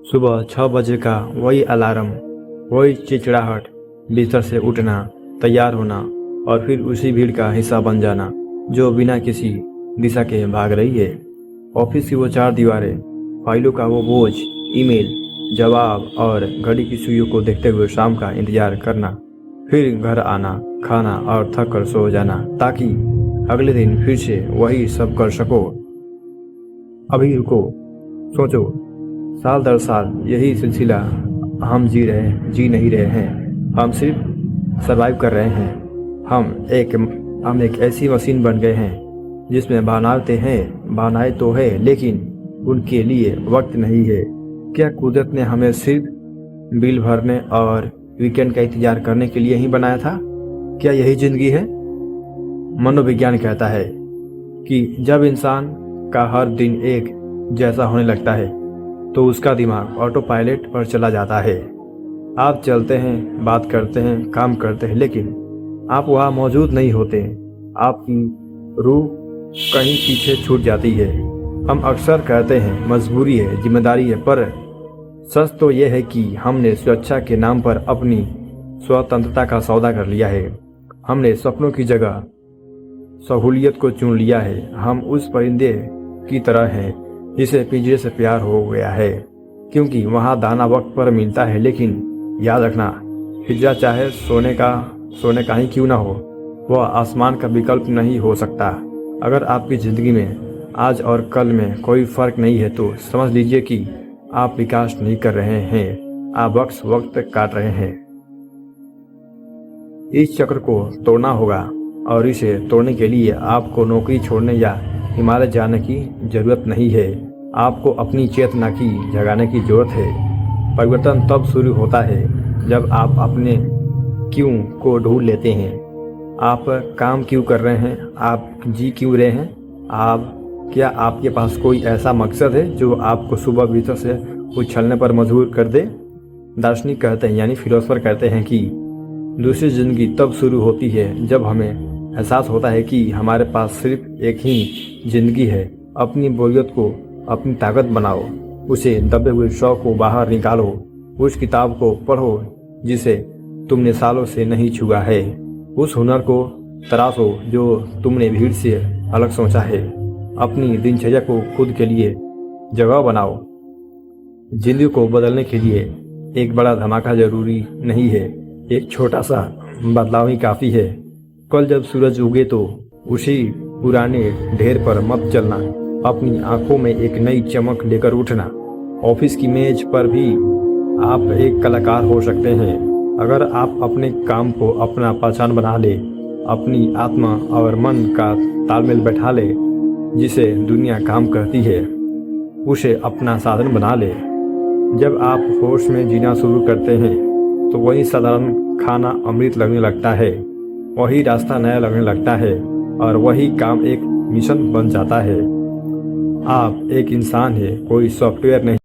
सुबह 6 बजे का वही अलार्म, वही चिड़चिड़ाहट, बिस्तर से उठना, तैयार होना और फिर उसी भीड़ का हिस्सा बन जाना जो बिना किसी दिशा के भाग रही है। ऑफिस की वो 4 दीवारें, फाइलों का वो बोझ, ईमेल, जवाब और घड़ी की सुइयों को देखते हुए शाम का इंतजार करना, फिर घर आना, खाना और थक कर सो जाना ताकि अगले दिन फिर से वही सब कर सको। अभी रुको, सोचो, साल दर साल यही सिलसिला हम जी नहीं रहे हैं। हम सिर्फ सरवाइव कर रहे हैं। हम एक ऐसी मशीन बन गए हैं जिसमें भावनाएं तो है लेकिन उनके लिए वक्त नहीं है। क्या कुदरत ने हमें सिर्फ बिल भरने और वीकेंड का इंतजार करने के लिए ही बनाया था? क्या यही जिंदगी है? मनोविज्ञान कहता है कि जब इंसान का हर दिन एक जैसा होने लगता है तो उसका दिमाग ऑटो पायलट पर चला जाता है। आप चलते हैं, बात करते हैं, काम करते हैं, लेकिन आप वहाँ मौजूद नहीं होते। आपकी रूह कहीं पीछे छूट जाती है। हम अक्सर कहते हैं मजबूरी है, जिम्मेदारी है, पर सच तो यह है कि हमने सुरक्षा के नाम पर अपनी स्वतंत्रता का सौदा कर लिया है। हमने सपनों की जगह सहूलियत को चुन लिया है। हम उस परिंदे की तरह हैं जिसे पिंजरे से प्यार हो गया है, क्योंकि वहाँ दाना वक्त पर मिलता है। लेकिन याद रखना, पिंजरा चाहे सोने का ही क्यों ना हो, वह आसमान का विकल्प नहीं हो सकता। अगर आपकी ज़िंदगी में आज और कल में कोई फ़र्क नहीं है तो समझ लीजिए कि आप विकास नहीं कर रहे हैं, आप वक्त काट रहे हैं। इस चक्र को तोड़ना होगा और इसे तोड़ने के लिए आपको नौकरी छोड़ने या हिमालय जाने की जरूरत नहीं है। आपको अपनी चेतना की जगाने की जरूरत है। परिवर्तन तब शुरू होता है जब आप अपने क्यों को ढूंढ लेते हैं। आप काम क्यों कर रहे हैं? आप जी क्यों रहे हैं? क्या आपके पास कोई ऐसा मकसद है जो आपको सुबह भीतर से उछलने पर मजबूर कर दे? दार्शनिक कहते हैं, यानी फिलोसोफर कहते हैं कि दूसरी जिंदगी तब शुरू होती है जब हमें एहसास होता है कि हमारे पास सिर्फ एक ही जिंदगी है। अपनी बोरियत को अपनी ताकत बनाओ, उसे दबे हुए शौक को बाहर निकालो, उस किताब को पढ़ो जिसे तुमने सालों से नहीं छुआ है, उस हुनर को तराशो जो तुमने भीड़ से अलग सोचा है। अपनी दिनचर्या को खुद के लिए जगह बनाओ। जिंदगी को बदलने के लिए एक बड़ा धमाका जरूरी नहीं है, एक छोटा सा बदलाव ही काफ़ी है। कल जब सूरज उगे तो उसी पुराने ढेर पर मत चलना। अपनी आंखों में एक नई चमक लेकर उठना। ऑफिस की मेज पर भी आप एक कलाकार हो सकते हैं अगर आप अपने काम को अपना पहचान बना ले, अपनी आत्मा और मन का तालमेल बैठा ले। जिसे दुनिया काम करती है उसे अपना साधन बना ले। जब आप होश में जीना शुरू करते हैं तो वही साधारण खाना अमृत लगने लगता है, वही रास्ता नया लगने लगता है और वही काम एक मिशन बन जाता है। आप एक इंसान है, कोई सॉफ्टवेयर नहीं।